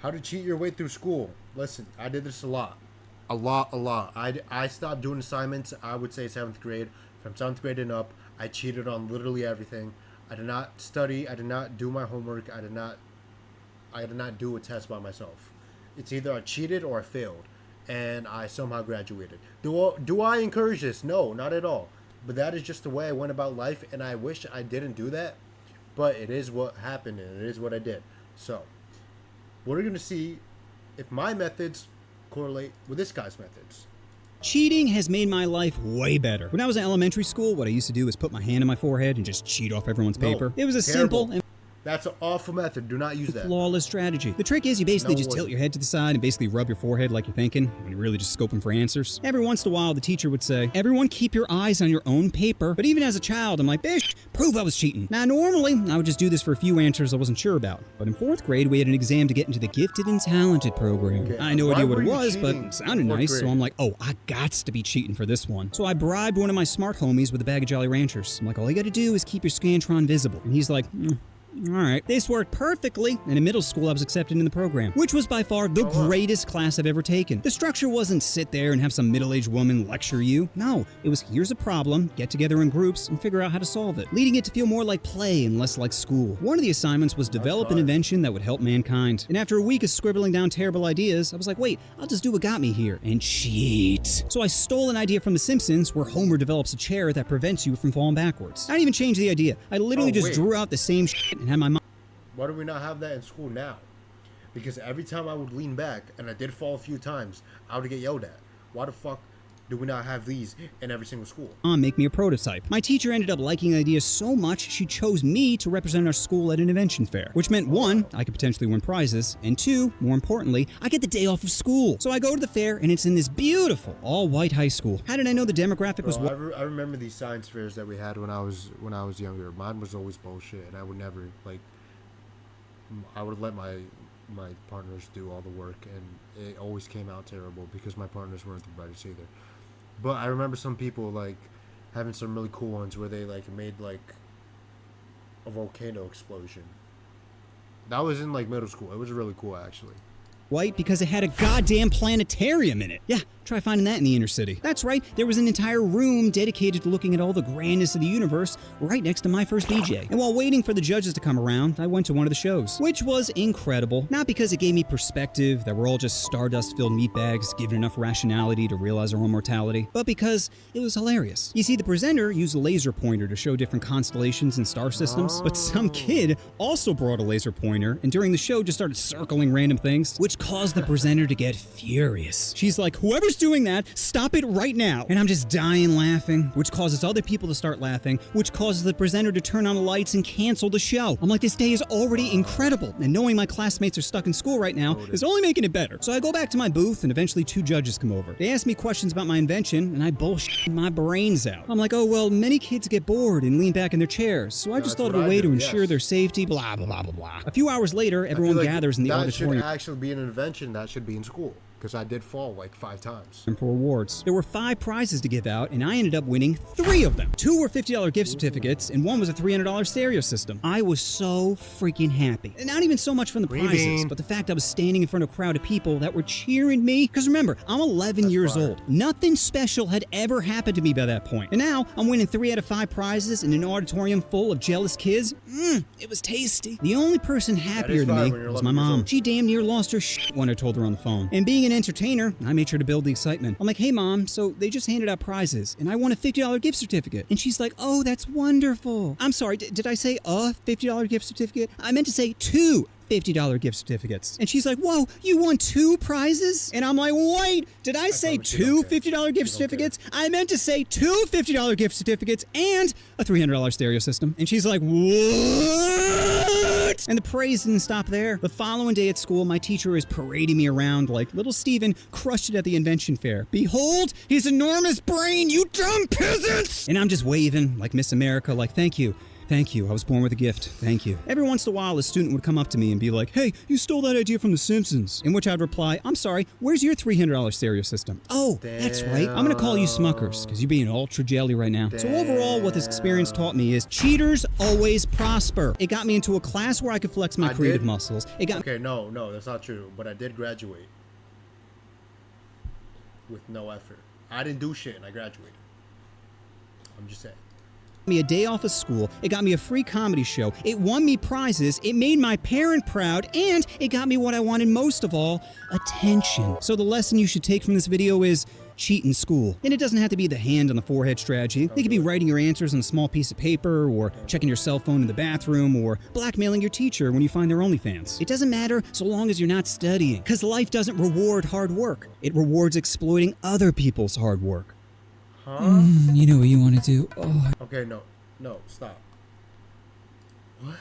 How to cheat your way through school. Listen, I did this a lot. A lot. I stopped doing assignments, I would say 7th grade. From 7th grade and up, I cheated on literally everything. I did not study. I did not do my homework. I did not do a test by myself. It's either I cheated or I failed. And I somehow graduated. Do I encourage this? No, not at all. But that is just the way I went about life, and I wish I didn't do that. But it is what happened, and it is what I did. So, we're going to see if my methods correlate with this guy's methods. Cheating has made my life way better. When I was in elementary school, what I used to do was put my hand on my forehead and just cheat off everyone's paper. It was a terrible. simple and That's an awful method. Do not use that. flawless strategy. The trick is you basically just tilt your head to the side and basically rub your forehead like you're thinking, when you're really just scoping for answers. Every once in a while, the teacher would say, everyone keep your eyes on your own paper. But even as a child, I'm like, bish, prove I was cheating. Now, normally, I would just do this for a few answers I wasn't sure about. But in 4th grade, we had an exam to get into the Gifted and Talented program. Okay. I had no idea what it was, but it sounded nice, so I'm like, oh, I gots to be cheating for this one. So I bribed one of my smart homies with a bag of Jolly Ranchers. I'm like, all you gotta do is keep your Scantron visible. And he's like, Alright, this worked perfectly, and in middle school I was accepted in the program, which was by far the greatest class I've ever taken. The structure wasn't sit there and have some middle-aged woman lecture you. No, it was here's a problem, get together in groups, and figure out how to solve it, leading it to feel more like play and less like school. One of the assignments was develop an invention that would help mankind. And after a week of scribbling down terrible ideas, I was like, wait, I'll just do what got me here, and cheat. So I stole an idea from The Simpsons where Homer develops a chair that prevents you from falling backwards. I didn't even change the idea. I literally just drew out the same shit and had my mom. Why do we not have that in school now? Because every time I would lean back, and I did fall a few times, I would get yelled at. Why the fuck do we not have these in every single school? Make me a prototype. My teacher ended up liking the idea so much, she chose me to represent our school at an invention fair. Which meant 1, I could potentially win prizes, and 2, more importantly, I get the day off of school. So I go to the fair, and it's in this beautiful, all-white high school. How did I know the demographic was... I remember these science fairs that we had when I was younger. Mine was always bullshit, and I would never, I would let my partners do all the work, and it always came out terrible because my partners weren't the brightest either. But I remember some people having some really cool ones where they made a volcano explosion. That was in middle school. It was really cool actually. White because it had a goddamn planetarium in it. Yeah, try finding that in the inner city. That's right, there was an entire room dedicated to looking at all the grandness of the universe right next to my first DJ. And while waiting for the judges to come around, I went to one of the shows, which was incredible. Not because it gave me perspective that we're all just stardust-filled meatbags given enough rationality to realize our own mortality, but because it was hilarious. You see, the presenter used a laser pointer to show different constellations and star systems, but some kid also brought a laser pointer and during the show just started circling random things, which caused the presenter to get furious. She's like, whoever's doing that, stop it right now. And I'm just dying laughing, which causes other people to start laughing, which causes the presenter to turn on the lights and cancel the show. I'm like, this day is already incredible. And knowing my classmates are stuck in school right now is only making it better. So I go back to my booth and eventually 2 judges come over. They ask me questions about my invention and I bullshit my brains out. I'm like, oh, well, many kids get bored and lean back in their chairs. So I just thought of a way to ensure their safety, blah, blah, blah, blah, blah. A few hours later, everyone gathers in the auditorium. That should actually be an invention that should be in school. Because I did fall 5 times. And for awards. There were 5 prizes to give out, and I ended up winning 3 of them. 2 were $50 gift certificates, and 1 was a $300 stereo system. I was so freaking happy. And not even so much from the prizes, but the fact I was standing in front of a crowd of people that were cheering me. Because remember, I'm 11 years old. Nothing special had ever happened to me by that point. And now, I'm winning 3 out of 5 prizes in an auditorium full of jealous kids. It was tasty. The only person happier than me was my mom. She damn near lost her shit when I told her on the phone. And being an entertainer, I made sure to build the excitement. I'm like, hey mom, so they just handed out prizes and I won a $50 gift certificate. And she's like, oh, that's wonderful. I'm sorry, did I say a $50 gift certificate? I meant to say 2 $50 gift certificates. And she's like, whoa, you won 2 prizes? And I'm like, wait, did I say 2 $50 gift certificates? I meant to say 2 $50 gift certificates and a $300 stereo system. And she's like, what? And the praise didn't stop there. The following day at school, my teacher is parading me around like little Steven crushed it at the invention fair. Behold his enormous brain, you dumb peasants! And I'm just waving like Miss America, like, thank you. Thank you. I was born with a gift. Thank you. Every once in a while, a student would come up to me and be like, hey, you stole that idea from The Simpsons. In which I'd reply, I'm sorry, where's your $300 stereo system? Oh, that's right. I'm going to call you Smuckers because you're being ultra jelly right now. So overall, what this experience taught me is cheaters always prosper. It got me into a class where I could flex my creative muscles. Okay, no, that's not true. But I did graduate with no effort. I didn't do shit and I graduated. I'm just saying. Me a day off of school, it got me a free comedy show, it won me prizes, it made my parent proud, and it got me what I wanted most of all, attention. So the lesson you should take from this video is cheat in school. And it doesn't have to be the hand on the forehead strategy. It could be writing your answers on a small piece of paper, or checking your cell phone in the bathroom, or blackmailing your teacher when you find their OnlyFans. It doesn't matter so long as you're not studying, because life doesn't reward hard work. It rewards exploiting other people's hard work. Huh? You know what you want to do. Oh. Okay, no, stop. What?